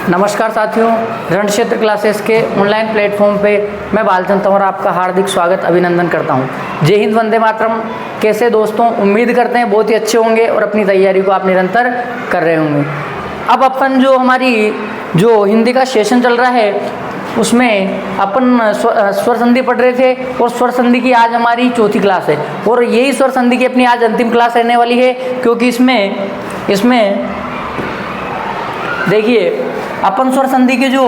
नमस्कार साथियों, रण क्षेत्र क्लासेस के ऑनलाइन प्लेटफॉर्म पे मैं बालचंद तंवर आपका हार्दिक स्वागत अभिनंदन करता हूँ। जय हिंद, वंदे मातरम। कैसे दोस्तों, उम्मीद करते हैं बहुत ही अच्छे होंगे और अपनी तैयारी को आप निरंतर कर रहे होंगे। अब अपन जो हिंदी का सेशन चल रहा है उसमें अपन स्वर संधि पढ़ रहे थे और स्वर संधि की आज हमारी चौथी क्लास है और यही स्वर संधि की अपनी आज अंतिम क्लास रहने वाली है, क्योंकि इसमें देखिए अपन स्वर संधि के जो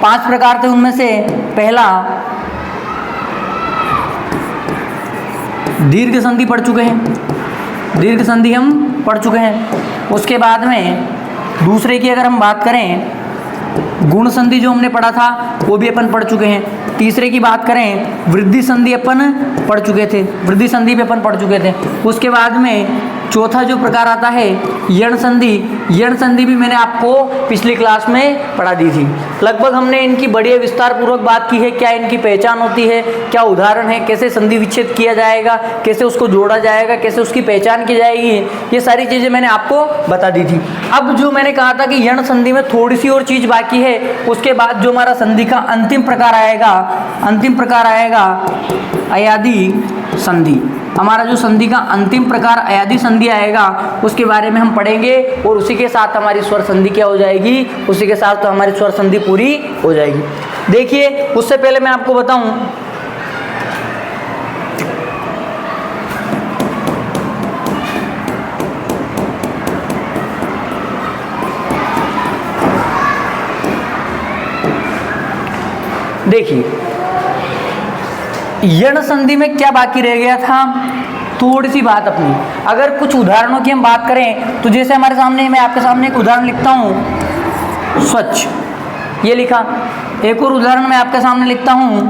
5 प्रकार थे उनमें से पहला दीर्घ संधि पढ़ चुके हैं, दीर्घ संधि हम पढ़ चुके हैं। उसके बाद में दूसरे की अगर हम बात करें गुण संधि जो हमने पढ़ा था वो भी अपन पढ़ चुके हैं। तीसरे की बात करें वृद्धि संधि अपन पढ़ चुके थे, वृद्धि संधि भी अपन पढ़ चुके थे। उसके बाद में चौथा जो प्रकार आता है यण संधि, यण संधि भी मैंने आपको पिछली क्लास में पढ़ा दी थी। लगभग हमने इनकी बढ़िया विस्तार पूर्वक बात की है, क्या इनकी पहचान होती है, क्या उदाहरण है, कैसे संधि विच्छेद किया जाएगा, कैसे उसको जोड़ा जाएगा, कैसे उसकी पहचान की जाएगी, ये सारी चीज़ें मैंने आपको बता दी थी। अब जो मैंने कहा था कि यण संधि में थोड़ी सी और चीज़ बाकी है, उसके बाद जो हमारा संधि का अंतिम प्रकार आएगा अयादी संधि। हमारा जो संधि का अंतिम प्रकार अयादी संधि आएगा उसके बारे में हम पढ़ेंगे और उसी के साथ हमारी स्वर संधि क्या हो जाएगी, उसी के साथ तो हमारी स्वर संधि पूरी हो जाएगी। देखिए उससे पहले मैं आपको बताऊं, देखिए यण संधि में क्या बाकी रह गया था, थोड़ी सी बात अपनी। अगर कुछ उदाहरणों की हम बात करें तो जैसे हमारे सामने, मैं आपके सामने एक उदाहरण लिखता हूँ, स्वच्छ, ये लिखा। एक और उदाहरण मैं आपके सामने लिखता हूँ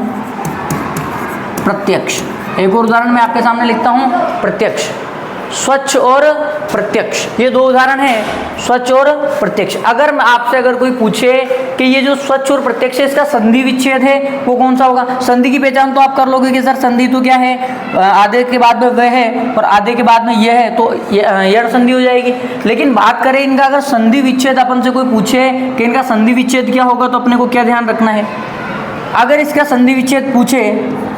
प्रत्यक्ष, एक और उदाहरण मैं आपके सामने लिखता हूँ प्रत्यक्ष। स्वच्छ और प्रत्यक्ष, ये दो उदाहरण हैं, स्वच्छ और प्रत्यक्ष। अगर आपसे कोई पूछे कि ये जो स्वच्छ और प्रत्यक्ष है इसका संधि विच्छेद है वो कौन सा होगा, संधि की पहचान तो आप कर लोगे कि सर संधि तो क्या है, आधे के बाद में वह है और आधे के बाद में यह है, तो यण संधि हो जाएगी। लेकिन बात करें इनका, अगर संधि विच्छेद अपन से कोई पूछे कि इनका संधि विच्छेद क्या होगा, तो अपने को क्या ध्यान रखना है। अगर इसका संधि विच्छेद पूछे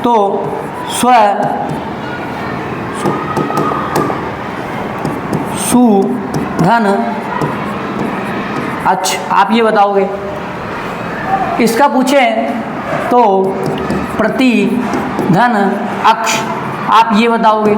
तो स्व सु धन अच्छ, आप ये बताओगे। इसका पूछे तो प्रति धन अक्ष, आप ये बताओगे।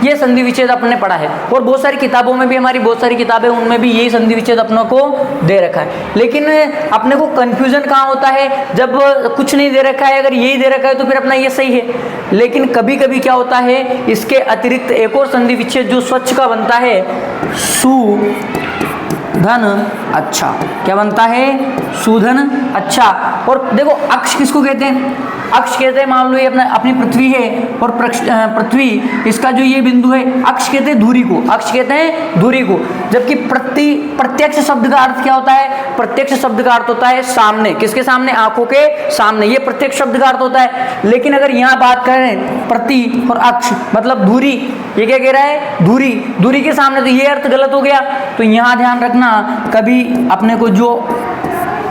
ये संधि विच्छेद अपने पढ़ा है और बहुत सारी किताबों में भी, हमारी बहुत सारी किताबें उनमें भी यही संधि विच्छेद अपनों को दे रखा है। लेकिन अपने को कंफ्यूजन कहाँ होता है, जब कुछ नहीं दे रखा है, अगर यही दे रखा है तो फिर अपना ये सही है। लेकिन कभी कभी क्या होता है, इसके अतिरिक्त एक और संधि विच्छेद जो स्वच्छ का बनता है, सु धन अच्छा, क्या बनता है, सुधन अच्छा। और देखो अक्ष किसको कहते हैं, अक्ष कहते हैं, मान लो ये अपनी पृथ्वी है और पृथ्वी, इसका जो ये बिंदु है, अक्ष कहते हैं धुरी को, अक्ष कहते हैं धुरी को। जबकि प्रत्यक्ष शब्द का अर्थ क्या होता है, प्रत्यक्ष शब्द का अर्थ होता है सामने, किसके सामने, आंखों के सामने, ये प्रत्यक्ष शब्द का अर्थ होता है। लेकिन अगर यहाँ बात करें प्रति और अक्ष मतलब धुरी, ये क्या कह रहा है, धुरी, धुरी के सामने, तो ये अर्थ गलत हो गया। तो यहाँ ध्यान रखना, कभी अपने को जो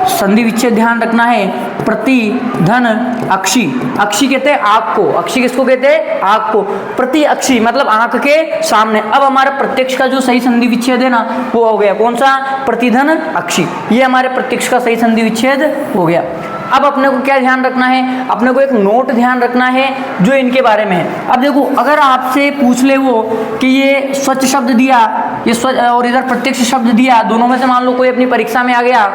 संधि विच्छेद ध्यान रखना है, प्रति धन अक्षी, अक्षी कहते हैं आंख को, अक्षी किसको कहते हैं, आंख को, प्रति अक्षी मतलब आंख के सामने। अब हमारा प्रत्यक्ष का जो सही संधि विच्छेद है ना वो हो गया कौन सा, प्रतिधन अक्षी, ये हमारे प्रत्यक्ष का सही संधि विच्छेद हो गया। अब अपने को क्या ध्यान रखना है, अपने को एक नोट ध्यान रखना है जो इनके बारे में है। अब देखो अगर आपसे पूछ ले वो कि ये स्वच्छ शब्द दिया, ये स्वच्छ और इधर प्रत्यक्ष शब्द दिया, दोनों में से मान लो कोई अपनी परीक्षा में आ गया,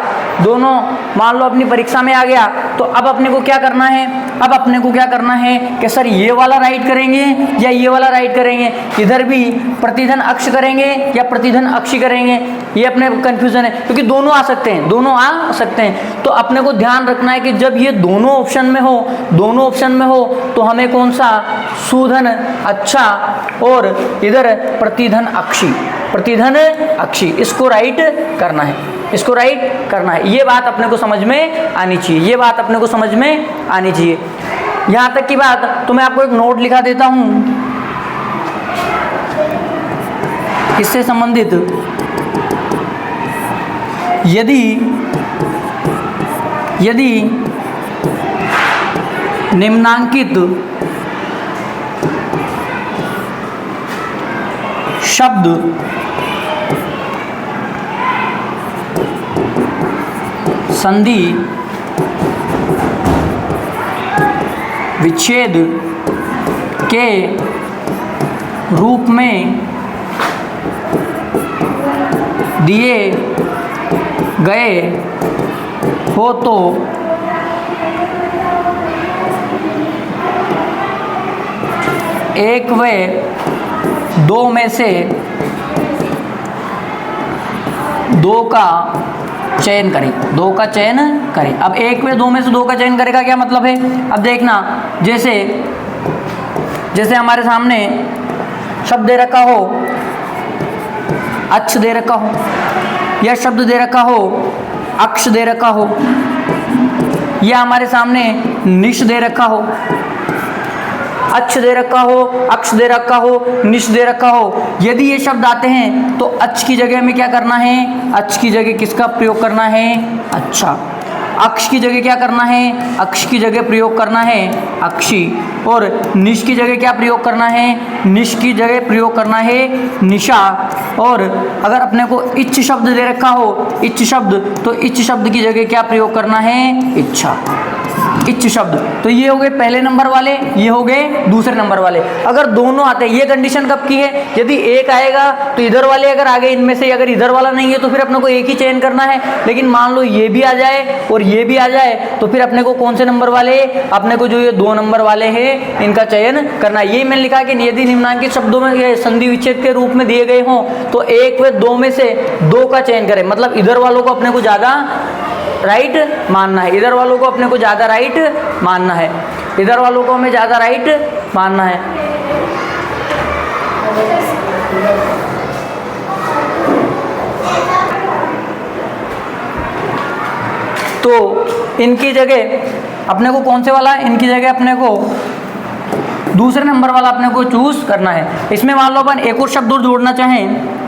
दोनों मान लो अपनी परीक्षा में आ गया, तो अब अपने को क्या करना है, अब अपने को क्या करना है कि सर ये वाला राइट करेंगे या ये वाला राइट करेंगे, इधर भी प्रतिधन अक्ष करेंगे या प्रतिधन अक्षी करेंगे, ये अपने को कंफ्यूजन है, क्योंकि दोनों आ सकते हैं, दोनों आ सकते हैं। तो अपने को ध्यान रखना है कि जब ये दोनों ऑप्शन में हो, दोनों ऑप्शन में हो तो हमें कौन सा, सुधन अच्छा और इधर प्रतिधन अक्षी, प्रतिधन अक्षी, इसको राइट करना है, इसको राइट करना है। ये बात अपने को समझ में आनी चाहिए, ये बात अपने को समझ में आनी चाहिए। यहाँ तक की बात तो मैं आपको एक नोट लिखा देता हूँ इससे संबंधित। यदि यदि निम्नांकित शब्द संधि विच्छेद के रूप में दिए गए हो तो एक व दो में से दो का चयन करें, दो का चयन करें। अब एक व दो में से दो का चयन करेगा क्या मतलब है? अब देखना, जैसे जैसे हमारे सामने शब्द दे रखा हो, अक्ष दे रखा हो, या शब्द दे रखा हो, अक्ष दे रखा हो, या हमारे सामने निश दे रखा हो, अक्ष दे रखा हो, अक्ष दे रखा हो, निश दे रखा हो। यदि ये शब्द आते हैं तो अक्ष की जगह में क्या करना है? अक्ष की जगह किसका प्रयोग करना है? अच्छा, अक्ष की जगह क्या करना है? अक्ष की जगह प्रयोग करना है अक्षी। और निश की जगह क्या प्रयोग करना है? निश की जगह प्रयोग करना है निशा। और अगर अपने को इच्छ शब्द दे रखा हो, इच्छ शब्द, तो इच्छ शब्द की जगह क्या प्रयोग करना है? इच्छा, इच्छ शब्द। तो ये हो गए पहले नंबर वाले, ये हो गए दूसरे नंबर वाले। अगर दोनों आते हैं, ये कंडीशन कब की है? यदि एक आएगा तो इधर वाले अगर आ गए इनमें से, अगर इधर वाला नहीं है तो फिर अपने को एक ही चयन करना है। लेकिन मान लो ये भी आ जाए और ये भी आ जाए तो फिर अपने को कौन से नंबर वाले? अपने को जो ये दो नंबर वाले हैं इनका चयन करना है। यही मैंने लिखा कि यदि निम्नांकित शब्दों में ये संधि विच्छेद के रूप में दिए गए हों तो एक व दो में से दो का चयन करें। मतलब इधर वालों को अपने को ज़्यादा राइट मानना है, इधर वालों को अपने को ज़्यादा राइट मानना है, इधर वालों को हमें ज़्यादा राइट मानना है। तो इनकी जगह अपने को कौन से वाला? इनकी जगह अपने को दूसरे नंबर वाला अपने को चूज करना है। इसमें मान लो अपन एक और शब्द और जोड़ना चाहें,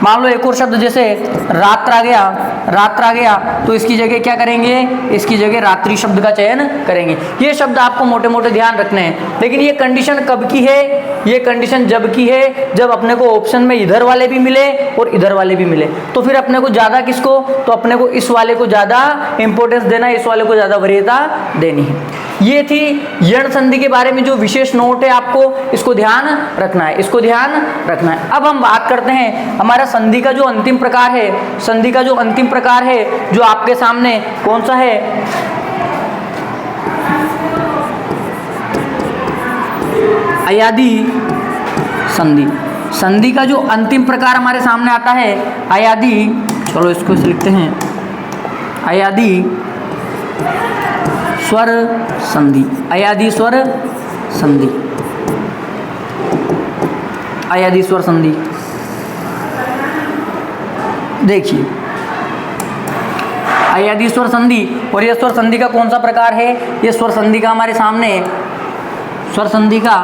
मान लो एक और शब्द जैसे रात्र आ गया, रात्र आ गया, तो इसकी जगह क्या करेंगे? इसकी जगह रात्रि शब्द का चयन करेंगे। ये शब्द आपको मोटे मोटे ध्यान रखने हैं। लेकिन ये कंडीशन कब की है? ये कंडीशन जब की है जब अपने को ऑप्शन में इधर वाले भी मिले और इधर वाले भी मिले। तो फिर अपने को ज़्यादा किसको? तो अपने को इस वाले को ज़्यादा इंपॉर्टेंस देना है, इस वाले को ज़्यादा वरीयता देनी है। ये थी यण संधि के बारे में जो विशेष नोट है, आपको इसको ध्यान रखना है, इसको ध्यान रखना है। अब हम बात करते हैं हमारा संधि का जो अंतिम प्रकार है, संधि का जो अंतिम प्रकार है जो आपके सामने कौन सा है? अयादी संधि। संधि का जो अंतिम प्रकार हमारे सामने आता है अयादी, चलो इसको इसे लिखते हैं, अयादी स्वर संधि। अयादी स्वर संधि, अयादी स्वर संधि। देखिए अयादी स्वर संधि, और यह स्वर संधि का कौन सा प्रकार है? यह स्वर संधि का हमारे सामने स्वर संधि का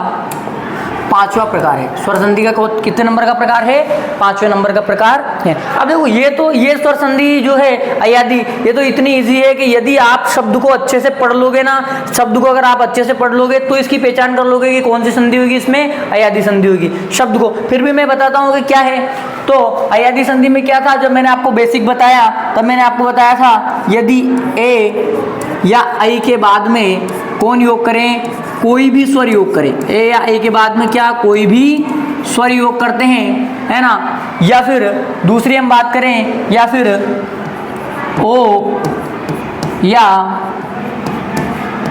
पांचवा प्रकार है। स्वर संधि का कितने नंबर का प्रकार है? पांचवें नंबर का प्रकार है। अब देखो ये स्वर संधि जो है अयादी, ये तो इतनी इजी है कि यदि आप शब्द को अच्छे से पढ़ लोगे ना, शब्द को अगर आप अच्छे से पढ़ लोगे तो इसकी पहचान कर लोगे कि कौन सी संधि होगी, इसमें अयादी संधि होगी। शब्द को फिर भी मैं बताता हूँ कि क्या है। तो अयादी संधि में क्या था? जब मैंने आपको बेसिक बताया तब मैंने आपको बताया था यदि ए या आई के बाद में कौन योग करें? कोई भी स्वर योग करें। ए या ए के बाद में क्या? कोई भी स्वर योग करते हैं, है ना। या फिर दूसरी हम बात करें, या फिर ओ या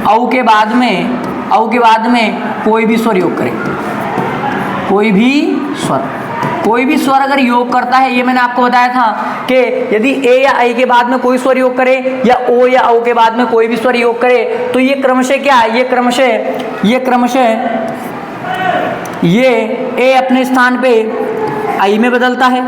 औ के बाद में, औ के बाद में कोई भी स्वर योग करें। कोई भी स्वर, कोई भी स्वर अगर योग करता है, ये मैंने आपको बताया था कि यदि ए या आई के बाद में कोई स्वर योग करे या ओ या औ के बाद में कोई भी स्वर योग करे तो ये क्रमशः क्या है? ये क्रमशः ये ए अपने स्थान पे आई में बदलता है,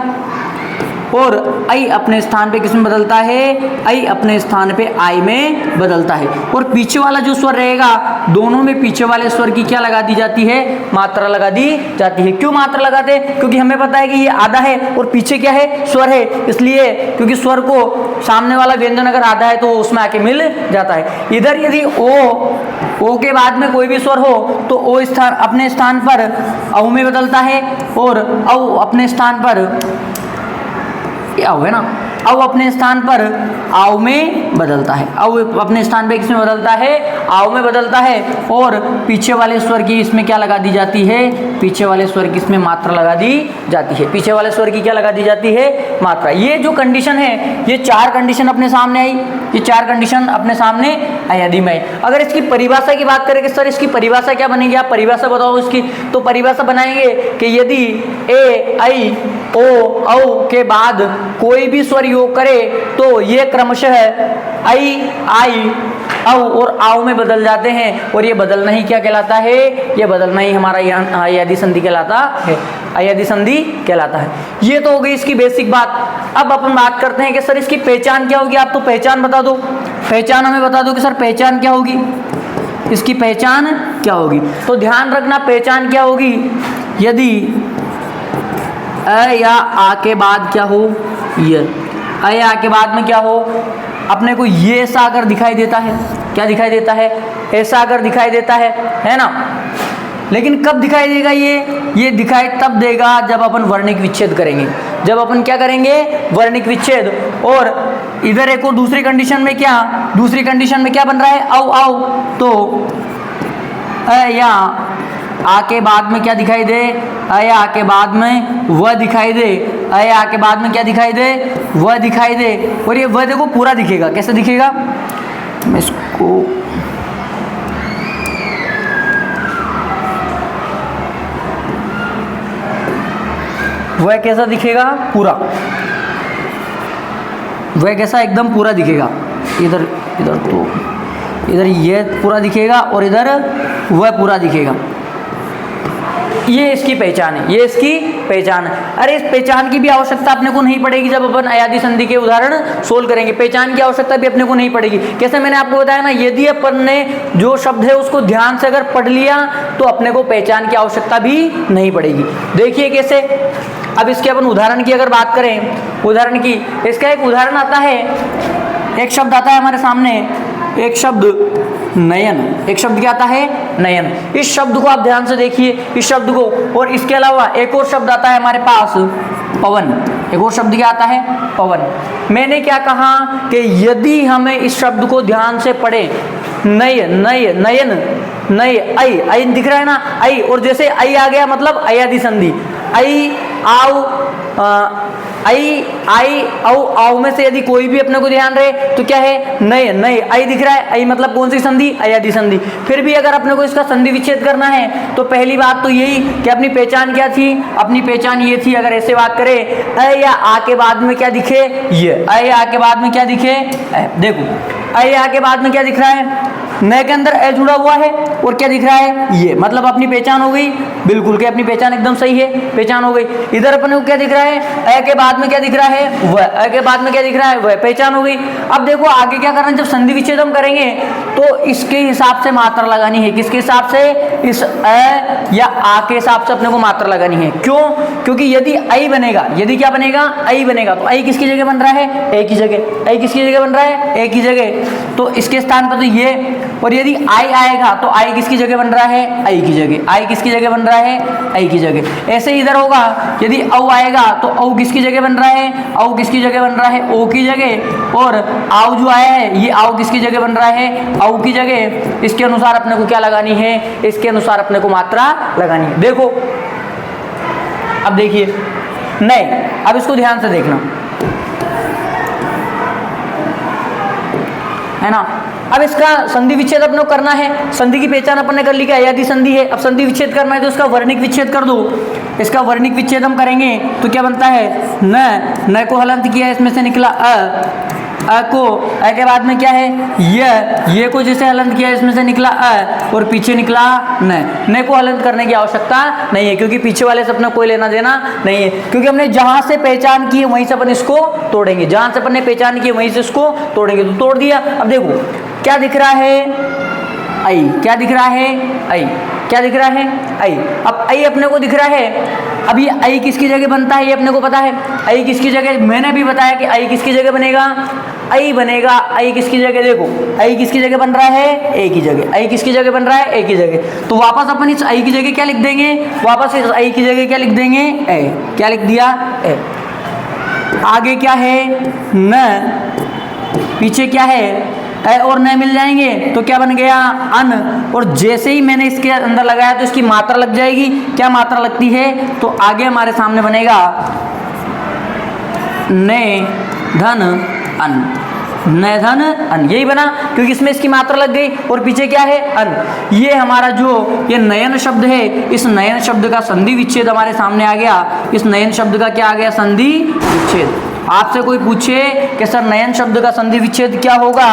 और आई अपने स्थान पे किस में बदलता है, आई अपने स्थान पे आई में बदलता है। और पीछे वाला जो स्वर रहेगा, दोनों में पीछे वाले स्वर की क्या लगा दी जाती है, मात्रा लगा दी जाती है। क्यों मात्रा लगाते हैं, क्योंकि हमें पता है कि ये आधा है और पीछे क्या है, स्वर है, इसलिए क्योंकि स्वर को सामने वाला व्यंजन अगर आधा है तो उसमें आके मिल जाता है। इधर यदि ओ के बाद में कोई भी स्वर हो तो ओ स्थान अपने स्थान पर औ में बदलता है और औ अपने स्थान पर क्या हो है ना, औ अपने स्थान पर आओ में बदलता है, औ अपने स्थान पे किसमें बदलता है, आओ में बदलता है। और पीछे वाले स्वर की इसमें क्या लगा दी जाती है, पीछे वाले स्वर की इसमें मात्रा लगा दी जाती है, पीछे वाले स्वर की क्या लगा दी जाती है, मात्रा। ये जो कंडीशन है, ये चार कंडीशन अपने सामने आई, ये चार कंडीशन अपने सामने आई यदि में। अगर इसकी परिभाषा की बात करें कि सर इसकी परिभाषा क्या बनेगी, आप परिभाषा बताओ इसकी, तो परिभाषा बनाएंगे कि यदि ए आई ओ औ के बाद कोई भी स्वर योग करे तो ये क्रमशः आई आई औ और आओ में बदल जाते हैं। और ये बदलना ही क्या कहलाता है, ये बदलना ही हमारा अयादी संधि कहलाता है, अयादी संधि कहलाता है। ये तो हो गई इसकी बेसिक बात। अब अपन बात करते हैं कि सर इसकी पहचान क्या होगी। आप तो पहचान बता दो, पहचान हमें बता दो कि सर पहचान क्या होगी, इसकी पहचान क्या होगी। तो ध्यान रखना पहचान क्या होगी, यदि अ या आ के बाद क्या हो, ये अ या आ के बाद में क्या हो, अपने को ये ऐसा अगर दिखाई देता है, क्या दिखाई देता है, ऐसा अगर दिखाई देता है ना। लेकिन कब दिखाई देगा ये दिखाई तब देगा जब अपन वर्णिक विच्छेद करेंगे, जब अपन क्या करेंगे, वर्णिक विच्छेद। और इधर एक और दूसरी कंडीशन में क्या, दूसरी कंडीशन में क्या बन रहा है, औ आओ, तो अ या आ के बाद में क्या दिखाई दे, अ या आ के बाद में वह दिखाई दे, अ या आ के बाद में क्या दिखाई दे, वह दिखाई दे। और ये वह देखो पूरा दिखेगा, कैसे दिखेगा, मैं इसको वह कैसा दिखेगा, पूरा, वह कैसा एकदम पूरा दिखेगा। इधर इधर तो इधर ये पूरा दिखेगा और इधर वह पूरा दिखेगा। ये इसकी पहचान है, ये इसकी पहचान है। अरे इस पहचान की भी आवश्यकता अपने को नहीं पड़ेगी जब अपन अयादी संधि के उदाहरण सोल्व करेंगे, पहचान की आवश्यकता भी अपने को नहीं पड़ेगी। कैसे, मैंने आपको बताया ना, यदि अपन ने जो शब्द है उसको ध्यान से अगर पढ़ लिया तो अपने को पहचान की आवश्यकता भी नहीं पड़ेगी। देखिए कैसे, अब इसके अपन उदाहरण की अगर बात करें, उदाहरण की, इसका एक उदाहरण आता है, एक शब्द आता है हमारे सामने, एक शब्द नयन, एक शब्द क्या आता है, नयन। इस शब्द को आप ध्यान से देखिए, इस शब्द को। और इसके अलावा एक और शब्द आता है हमारे पास, पवन। एक और शब्द क्या आता है, पवन। मैंने क्या कहा कि यदि हमें इस शब्द को ध्यान से पढ़े, नय नय नयन नय, आई आई दिख रहा है ना, आई, और जैसे आई आ गया मतलब अयादी संधि, आई आओ, आई आई औ में से यदि कोई भी अपने को ध्यान रहे तो क्या है, नए नए, आई दिख रहा है, आई मतलब कौन सी संधि, अयादी संधि। फिर भी अगर अपने को इसका संधि विच्छेद करना है तो पहली बात तो यही कि अपनी पहचान क्या थी, अपनी पहचान ये थी, अगर ऐसे बात करें, अ या आ के बाद में क्या दिखे, ये अ या आ के बाद में क्या दिखे, देखो अ या आ के बाद में क्या दिख रहा है, नए के अंदर ए जुड़ा हुआ है और क्या दिख रहा है, ये, मतलब अपनी पहचान हो गई, बिल्कुल कि अपनी पहचान एकदम सही है, पहचान हो गई। इधर अपने को क्या दिख रहा है, ए के बाद में क्या दिख रहा है, वह, ए के बाद में क्या दिख रहा है, वह, पहचान हो गई। अब देखो आगे क्या करना है, जब संधि विच्छेद हम करेंगे तो इसके हिसाब से मात्रा लगानी है, किसके हिसाब से, इस ए या आ के हिसाब से अपने को मात्रा लगानी है। क्यों, क्योंकि यदि आई बनेगा, यदि क्या बनेगा, आई बनेगा, तो आई किसकी जगह बन रहा है, ए की जगह, आई किसकी जगह बन रहा है, ए की जगह, तो इसके स्थान पर तो ये। और यदि आई आएगा तो आई किसकी जगह बन रहा है, आई की जगह, आई किसकी जगह बन रहा है, आई की जगह। ऐसे इधर होगा, यदि औ आएगा तो औ किसकी जगह बन रहा है, औ किसकी जगह बन रहा है, ओ की जगह। और आओ जो आया है ये आओ किसकी जगह बन रहा है, औ की जगह। इसके अनुसार अपने को क्या लगानी है, इसके अनुसार अपने को मात्रा लगानी है। देखो अब देखिए, नहीं, अब इसको ध्यान से देखना है ना। अब इसका संधि विच्छेद अपने को करना है, संधि की पहचान अपन ने कर ली कि अयादी संधि है। अब संधि विच्छेद करना है तो इसका वर्णिक विच्छेद कर दो। इसका वर्णिक विच्छेद हम करेंगे तो क्या बनता है, न को हलंत किया, इसमें से निकला अ, अ को, अ के बाद में क्या है ये को जैसे हलंत किया इसमें से निकला अ और पीछे निकला न को हलंत करने की आवश्यकता नहीं है, क्योंकि पीछे वाले से अपना कोई लेना देना नहीं है, क्योंकि हमने जहां से पहचान की है वहीं से अपन इसको तोड़ेंगे, जहां से अपन ने पहचान की है वहीं से इसको तोड़ेंगे। तो तोड़ दिया। अब देखो क्या दिख रहा है आई, क्या दिख रहा है आई, क्या दिख रहा है आई। अब आई अपने को दिख रहा है। अब ये आई किसकी जगह बनता है ये अपने को पता है। आई किसकी जगह, मैंने भी बताया कि आई किसकी जगह बनेगा, आई बनेगा। आई किसकी जगह, देखो आई किसकी जगह बन रहा है, ए की जगह। आई किसकी जगह बन रहा है, ए की जगह। तो वापस अपन इस आई की जगह क्या लिख देंगे, वापस इस आई की जगह क्या लिख देंगे, ए। क्या लिख दिया, ए। आगे क्या है न, पीछे क्या है ए और न मिल जाएंगे तो क्या बन गया अन। और जैसे ही मैंने इसके अंदर लगाया तो इसकी मात्रा लग जाएगी। क्या मात्रा लगती है, तो आगे हमारे सामने बनेगा ने धन अन, न धन अन, यही बना क्योंकि इसमें इसकी मात्रा लग गई। और पीछे क्या है अन। ये हमारा जो ये नयन शब्द है, इस नयन शब्द का संधि विच्छेद हमारे सामने आ गया। इस नयन शब्द का क्या आ गया, संधि विच्छेद। आपसे कोई पूछे कि सर नयन शब्द का संधि विच्छेद क्या होगा,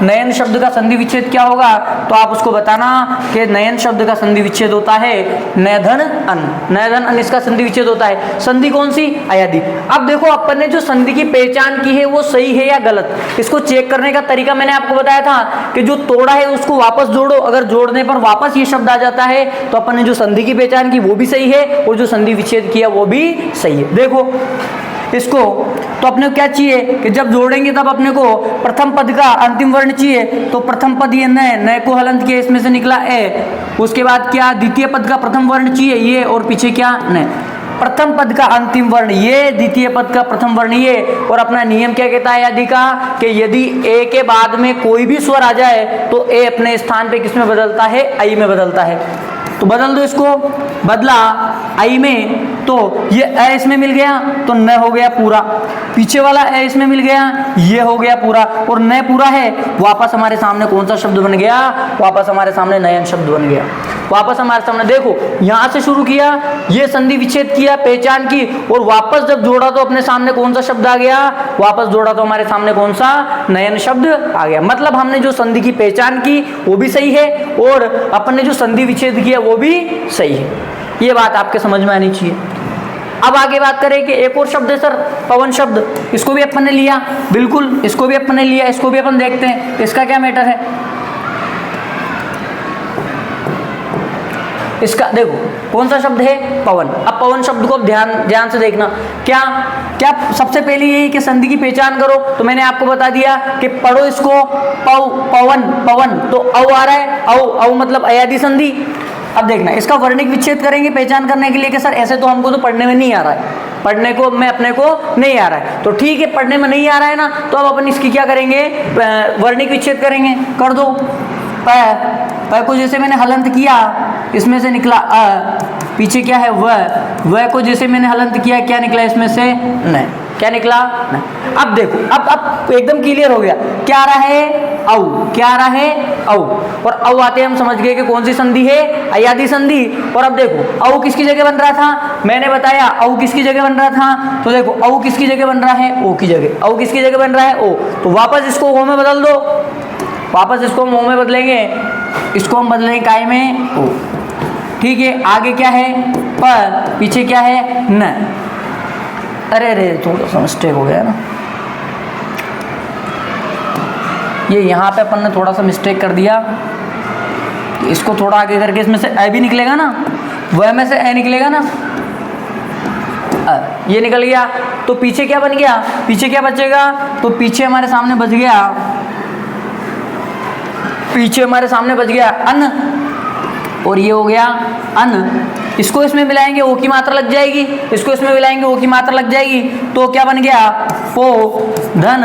नयन शब्द का संधि विच्छेद क्या होगा, तो आप उसको बताना कि नयन शब्द का संधि विच्छेद होता है नयधन अन। नयधन अन इसका संधि विच्छेद होता है। संधि कौन सी, अयादि। अब देखो अपन ने जो संधि की पहचान की है वो सही है या गलत, इसको चेक करने का तरीका मैंने आपको बताया था कि जो तोड़ा है उसको वापस जोड़ो। अगर जोड़ने पर वापस ये शब्द आ जाता है तो अपन ने जो संधि की पहचान की वो भी सही है और जो संधि विच्छेद किया वो भी सही है। देखो इसको तो अपने को क्या चाहिए कि जब जोड़ेंगे तब अपने को प्रथम पद का अंतिम वर्ण चाहिए। तो प्रथम पद ये न को हलंत किया इसमें से निकला ए। उसके बाद क्या द्वितीय पद का प्रथम वर्ण चाहिए ये, और पीछे क्या न। प्रथम पद का अंतिम वर्ण ये, द्वितीय पद का प्रथम वर्ण ये। और अपना नियम क्या कहता है यदि का, कि यदि ए के बाद में कोई भी स्वर आ जाए तो ए अपने स्थान पे किसमें बदलता है, आई में बदलता है। तो बदल दो इसको, बदला आई में तो ये अ इसमें मिल गया तो न हो गया पूरा, पीछे वाला अ इसमें मिल गया ये हो गया पूरा, और न पूरा है। वापस हमारे सामने कौन सा शब्द बन गया, वापस हमारे सामने नयन शब्द बन गया। वापस हमारे सामने देखो यहां से शुरू किया, ये संधि विच्छेद किया, पहचान की, और वापस जब जोड़ा तो अपने सामने कौन सा शब्द आ गया, वापस जोड़ा तो हमारे सामने कौन सा, नयन शब्द आ गया। मतलब हमने जो संधि की पहचान की वो भी सही है और अपन ने जो संधि विच्छेद किया वो भी सही है। ये बात आपके समझ में आनी चाहिए। अब आगे बात करें कि एक और शब्द है सर पवन शब्द, इसको भी अपन ने लिया, बिल्कुल इसको भी अपन ने लिया, इसको भी अपन देखते हैं इसका क्या मैटर है। इसका देखो कौन सा शब्द है, पवन। अब पवन शब्द को ध्यान से देखना। क्या क्या सबसे पहले यही कि संधि की पहचान करो, तो मैंने आपको बता दिया कि पढ़ो इसको, पवन पवन, तो औ आ रहा है, औ मतलब अयादि संधि। अब देखना इसका वर्णिक विच्छेद करेंगे पहचान करने के लिए कि सर ऐसे तो हमको तो पढ़ने में नहीं आ रहा है, पढ़ने को मैं अपने को नहीं आ रहा है, तो ठीक है पढ़ने में नहीं आ रहा है ना, तो अब अपन इसकी क्या करेंगे, वर्णिक विच्छेद करेंगे। कर दो प को जैसे मैंने हलंत किया इसमें से निकला अ, पीछे क्या है वह को जैसे मैंने हलंत किया क्या निकला इसमें से न, क्या निकला न। अब देखो अब एकदम क्लियर हो गया, क्या आ रहा है औ, क्या आ रहा है औ, और औ आते हम समझ गए कि कौन सी संधि है, अयादि संधि। और अब देखो औ किसकी जगह बन रहा था, मैंने बताया औ किसकी जगह बन रहा था, तो देखो औ किसकी जगह बन रहा है, ओ की जगह। औ किसकी जगह बन रहा है, ओ, तो वापस इसको ओ में बदल दो, वापस इसको हम ओ में बदलेंगे, इसको हम बदलेंगे काय में ओ। ठीक है आगे क्या है प, पीछे क्या है न। अरे अरे थोड़ा सा मिस्टेक हो गया ना, ये यहाँ पे अपन ने थोड़ा सा मिस्टेक कर दिया। इसको थोड़ा आगे करके इसमें से ए भी निकलेगा ना, वह में से ए निकलेगा ना, ये निकल गया। तो पीछे क्या बन गया, पीछे क्या बचेगा, तो पीछे हमारे सामने बच गया, पीछे हमारे सामने बच गया अन, और ये हो गया अन। इसको इसमें मिलाएंगे ओ की मात्रा लग जाएगी, इसको इसमें मिलाएंगे ओ की मात्रा लग जाएगी, तो क्या बन गया पो धन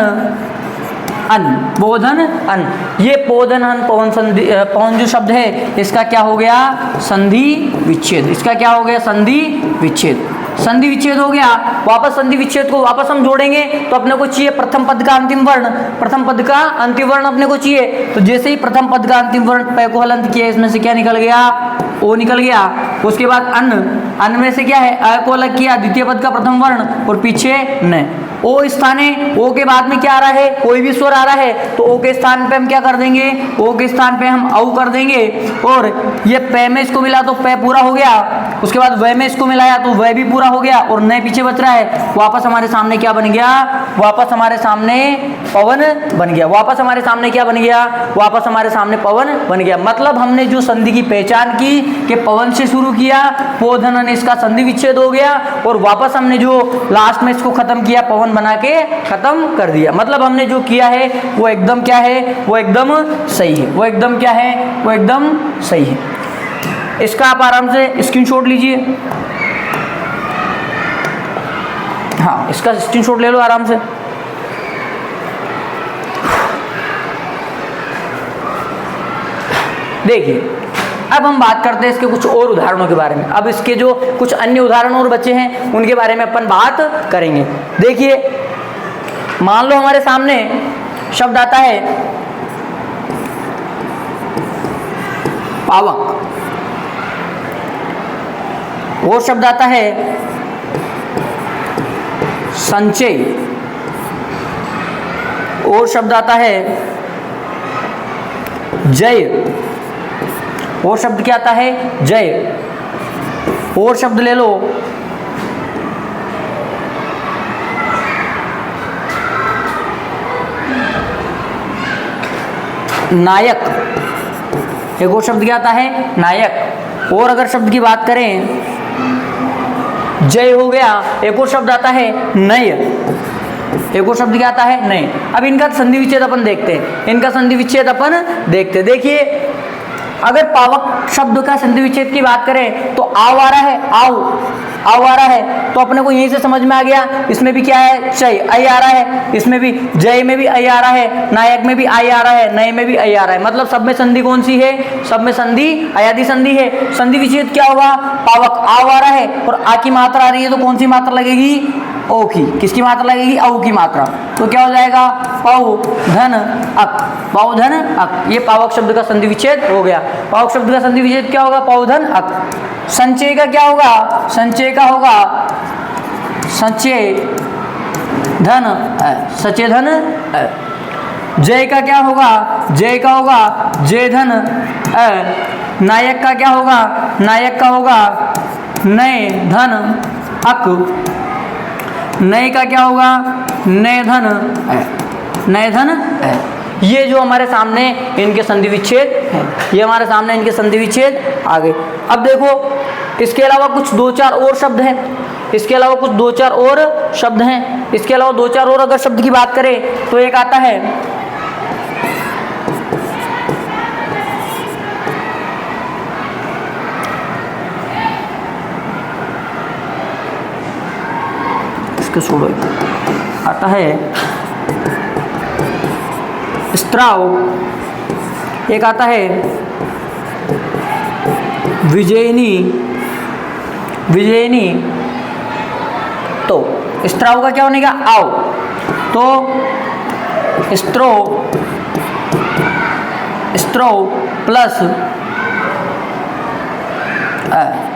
अन, बोधन अन। ये पोधन अन पवन संधि, पवन जो शब्द है इसका क्या हो गया, संधि विच्छेद। इसका क्या हो गया, संधि विच्छेद। संधि विच्छेद हो गया। वापस संधि विच्छेद को वापस हम जोड़ेंगे तो अपने को चाहिए प्रथम पद का अंतिम वर्ण, प्रथम पद का अंतिम वर्ण अपने को चाहिए। तो जैसे ही प्रथम पद का अंतिम वर्ण पै को हलंत किया, इसमें से क्या निकल गया, ओ निकल गया। उसके बाद अन्न, अन्न में से क्या है, अ को अलग किया, द्वितीय पद का प्रथम वर्ण, और पीछे न। ओ स्थाने, ओ के बाद में क्या आ रहा है, कोई भी स्वर आ रहा है तो ओ के स्थान पे हम क्या कर देंगे, ओ के स्थान पे हम औ कर देंगे। और ये पे में इसको मिला तो पे पूरा हो गया, उसके बाद व में इसको मिलाया तो वह भी पूरा हो गया, और नए पीछे बच रहा है। वापस हमारे सामने क्या बन गया, वापस हमारे सामने पवन बन गया। वापस हमारे सामने क्या बन गया, वापस हमारे सामने पवन बन गया। मतलब हमने जो संधि की पहचान की कि पवन से शुरू किया, पो धन अन, इसका संधि विच्छेद हो गया, और वापस हमने जो लास्ट में इसको खत्म किया पवन बना के खत्म कर दिया। मतलब हमने जो किया है वो एकदम क्या है, वो एकदम सही है, वो एकदम क्या है, वो एकदम सही है। इसका आप आराम से स्क्रीनशॉट लीजिए। हाँ, इसका स्क्रीनशॉट ले लो आराम से। देखिए, अब हम बात करते हैं इसके कुछ और उदाहरणों के बारे में। अब इसके जो कुछ अन्य उदाहरण और बचे हैं उनके बारे में अपन बात करेंगे। देखिए, मान लो हमारे सामने शब्द आता है पावक, और शब्द आता है संचय, और शब्द आता है जय, और शब्द क्या आता है, जय, और शब्द ले लो नायक, एक और शब्द क्या आता है, नायक। और अगर शब्द की बात करें, जय हो गया, एक और शब्द आता है नय, एक और शब्द क्या आता है, नय। अब इनका संधि विच्छेद अपन देखते हैं, इनका संधि विच्छेद अपन देखते हैं। देखिए, अगर पावक शब्द का संधि विच्छेद की बात करें तो आव आ रहा है, आव आ रहा है, तो अपने को यहीं से समझ में आ गया। इसमें भी क्या है, चय, आई आ रहा है, इसमें भी जय में भी आई आ रहा है, नायक में भी आई आ रहा है, नय में भी आई आ रहा है। मतलब सब में संधि कौन सी है, सब में संधि अयादि संधि है। संधि विच्छेद क्या होगा, पावक आव आ रहा है और आ की मात्रा आ रही है, तो कौन सी मात्रा लगेगी, ओ की। किसकी मात्रा लगेगी, औ की मात्रा। तो क्या हो जाएगा, पौ धन अक, पौ धन अक। ये पावक शब्द का संधि विच्छेद हो गया। पावक शब्द का संधि विच्छेद क्या होगा, पौ धन अक। संचय का क्या होगा, संचय का होगा संचय धन अ, सचय धन अ। जय का क्या होगा, जय का होगा जय धन अ। नायक का क्या होगा, नायक का होगा नय धन अक। नय का क्या होगा, नय धन अ, नय धन अ। ये जो हमारे सामने इनके संधि विच्छेद है, ये हमारे सामने इनके संधि विच्छेद आ गए। अब देखो, इसके अलावा कुछ दो चार और शब्द हैं, इसके अलावा कुछ दो चार और शब्द हैं। इसके अलावा दो चार और अगर शब्द की बात करें तो एक आता है इसके छोड़ो, आता है स्त्राव, एक आता है विजयिनी, विजयिनी। तो स्त्राव का क्या बनेगा, आओ, तो स्त्रो, स्त्रो प्लस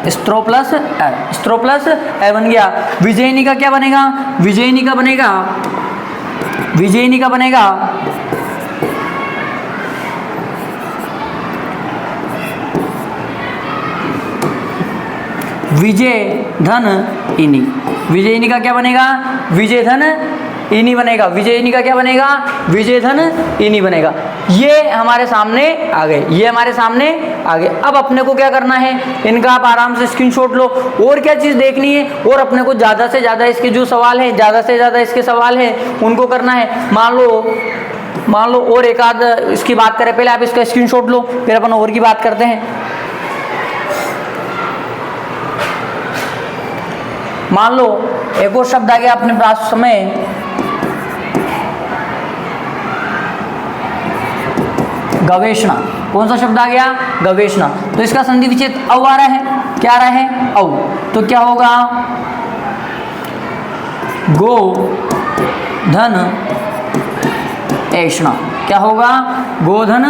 स्त्रो प्लस स्त्रो प्लस ए बन गया। विजयिनी का क्या बनेगा, विजयिनी का बनेगा, विजयिनी का बनेगा विजय धन इनी। विजयिनी का क्या बनेगा, विजय धन इनी बनेगा। विजयिनी का क्या बनेगा, विजय धन इनी बनेगा। ये हमारे सामने आ गए, ये हमारे सामने आ गए। अब अपने को क्या करना है, इनका आप आराम से स्क्रीनशॉट लो। और क्या चीज़ देखनी है, और अपने को ज़्यादा से ज़्यादा इसके जो सवाल है, ज़्यादा से ज़्यादा इसके सवाल है उनको करना है। मान लो और एक आध इसकी बात करें, पहले आप इसका स्क्रीनशॉट लो, फिर अपन और की बात करते हैं। मान लो एक और शब्द आ गया अपने पास समय, गवेषणा। कौन सा शब्द आ गया, गवेषणा। तो इसका संधि विच्छेद औ आ रहा है, क्या आ रहा है, औ। तो क्या होगा, गो धन ऐषणा। क्या होगा? गोधन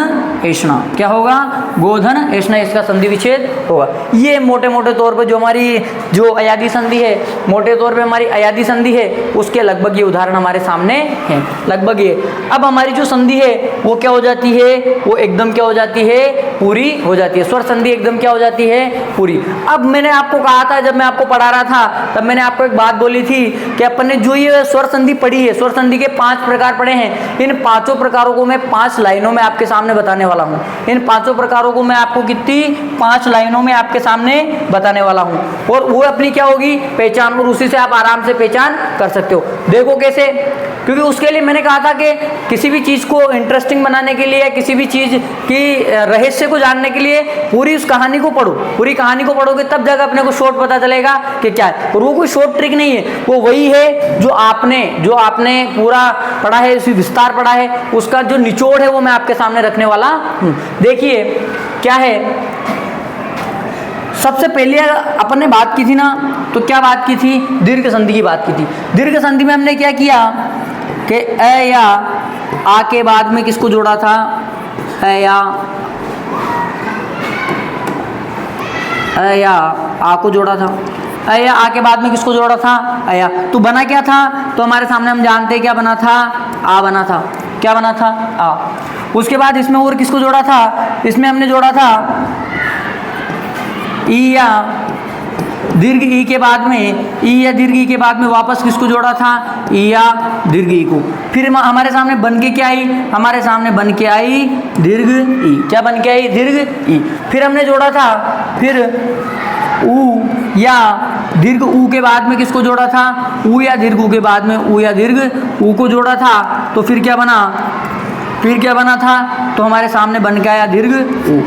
ऐष्णा। क्या होगा? गोधन ऐष्णा, इसका संधि विच्छेद होगा। ये मोटे मोटे तौर पे जो हमारी जो अयादी संधि है, मोटे तौर पे हमारी अयादी संधि है, उसके लगभग ये उदाहरण हमारे सामने हैं, लगभग ये। अब हमारी जो संधि है वो क्या हो जाती है? वो एकदम क्या हो जाती है? पूरी हो जाती है। स्वर संधि एकदम क्या हो जाती है? पूरी। अब मैंने आपको कहा था, जब मैं आपको पढ़ा रहा था तब मैंने आपको एक बात बोली थी कि अपन ने जो ये स्वर संधि पढ़ी है, स्वर संधि के 5 प्रकार पढ़े हैं, इन 5 प्रकारों को मैं 5 लाइनों में आपके सामने बताने वाला हूँ। इन 5 प्रकारों को मैं आपको कितनी 5 लाइनों में आपके सामने बताने वाला हूँ, और वो अपनी क्या होगी? पहचान, और उसी से आप आराम से पहचान कर सकते हो। देखो कैसे, क्योंकि उसके लिए मैंने कहा था कि किसी भी चीज़ को इंटरेस्टिंग बनाने के लिए, किसी भी चीज़ की रहस्य को जानने के लिए पूरी उस कहानी को पढ़ो। पूरी कहानी को पढ़ोगे तब जाकर अपने को शॉर्ट पता चलेगा कि क्या है। और वो कोई शॉर्ट ट्रिक नहीं है, वो वही है जो आपने पूरा पढ़ा है, उसी विस्तार पढ़ा है, उसका जो निचोड़ है वो मैं आपके सामने रखने वाला हूँ। देखिए क्या है, सबसे पहले अपन ने बात की थी ना, तो क्या बात की थी? दीर्घ संधि की बात की थी। दीर्घ संधि में हमने क्या किया कि अ या आ के बाद में किसको जोड़ा था? अ या आ को जोड़ा था। अ या आ के बाद में किसको जोड़ा था? अया। तो बना क्या था? तो हमारे सामने हम जानते हैं क्या बना था? आ बना था। क्या बना था? आ। उसके बाद इसमें और किसको जोड़ा था? इसमें हमने जोड़ा था ई या दीर्घ ई के बाद में, ई या दीर्घ ई के बाद में वापस किसको जोड़ा था? ई या दीर्घ ई को। फिर हमारे सामने बन के क्या आई? हमारे सामने बन के आई दीर्घ ई। क्या बन के आई? दीर्घ ई। फिर हमने जोड़ा था, फिर ऊ या दीर्घ ऊ के बाद में किसको जोड़ा था? ऊ या दीर्घ ऊ के बाद में ऊ या दीर्घ ऊ को जोड़ा था। तो फिर क्या बना? फिर क्या बना था? तो हमारे सामने बन के आया दीर्घ ऊ।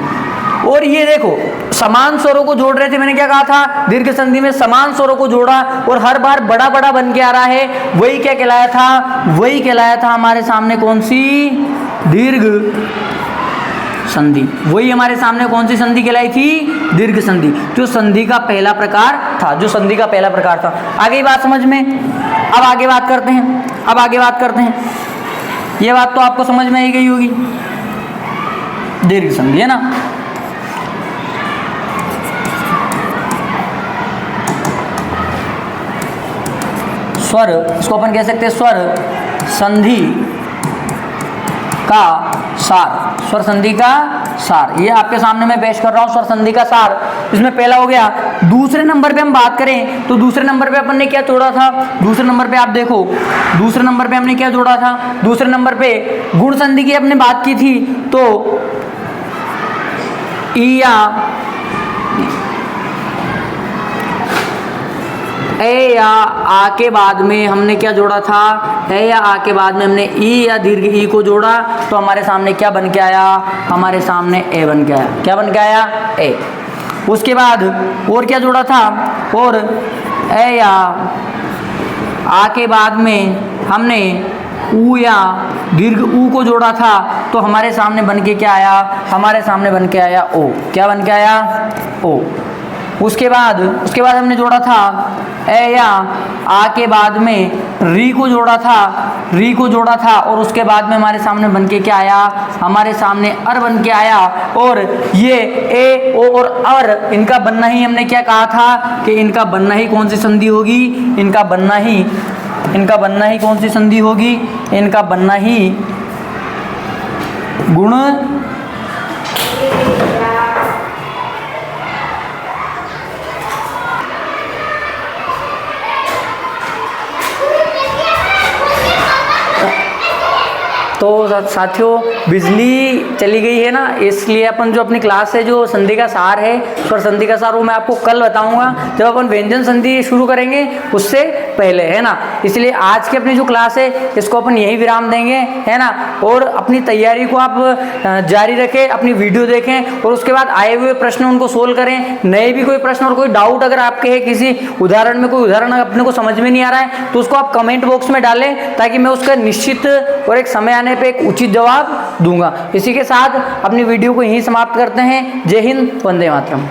और ये देखो, समान स्वरों को जोड़ रहे थे, मैंने क्या कहा था? दीर्घ संधि में समान स्वरों को जोड़ा और हर बार बड़ा बड़ा बन के आ रहा है, वही क्या कहलाया था? वही कहलाया था हमारे सामने कौन सी? दीर्घ संधि। वही हमारे सामने कौन सी संधि कहलाई थी? दीर्घ संधि, जो संधि का पहला प्रकार था, जो संधि का पहला प्रकार था। आगे बात समझ में? अब आगे बात करते हैं। ये बात तो आपको समझ में आई गई होगी, दीर्घ संधि है ना। स्वर, इसको अपन कह सकते हैं स्वर संधि का सार। स्वर संधि का सार, ये आपके सामने मैं पेश कर रहा हूँ स्वर संधि का सार। इसमें पहला हो गया। दूसरे नंबर पे हम बात करें तो दूसरे नंबर पे अपन ने क्या जोड़ा था? दूसरे नंबर पे आप देखो, दूसरे नंबर पे हमने क्या जोड़ा था? दूसरे नंबर पे गुण संधि की अपने बात की थी, तो ई या ए या आ के बाद में हमने क्या जोड़ा था? ए या आ के बाद में हमने ई या दीर्घ ई को जोड़ा, तो हमारे सामने क्या बन के आया? हमारे सामने ए बन के आया। क्या बन के आया? ए। उसके बाद और क्या जोड़ा था? और ए या आ के बाद में हमने ऊ या दीर्घ ऊ को जोड़ा था, तो हमारे सामने बन के क्या आया? हमारे सामने बन के आया ओ। क्या बन के आया? ओ। उसके बाद हमने जोड़ा था ए या आ के बाद में री को जोड़ा था, और उसके बाद में हमारे सामने बन के क्या आया? हमारे सामने अर बन के आया। और ये ए ओ और अर, इनका बनना ही हमने क्या कहा था कि इनका बनना ही कौन सी संधि होगी? इनका बनना ही कौन सी संधि होगी? इनका बनना ही गुण तो साथियों बिजली चली गई है ना, इसलिए अपन जो अपनी क्लास है जो संधि का सार है, स्वर संधि का सार, वो मैं आपको कल बताऊंगा जब अपन व्यंजन संधि शुरू करेंगे उससे पहले, है ना। इसलिए आज की अपनी जो क्लास है इसको अपन यही विराम देंगे, है ना। और अपनी तैयारी को आप जारी रखें, अपनी वीडियो देखें और उसके बाद आए हुए प्रश्न उनको सोल्व करें। नए भी कोई प्रश्न और कोई डाउट अगर आपके है किसी उदाहरण में, कोई उदाहरण अपने को समझ में नहीं आ रहा है तो उसको आप कमेंट बॉक्स में डालें, ताकि मैं उसका निश्चित और एक समय आने पे एक उचित जवाब दूंगा। इसी के साथ अपनी वीडियो को यहीं समाप्त करते हैं। जय हिंद, वंदे मातरम।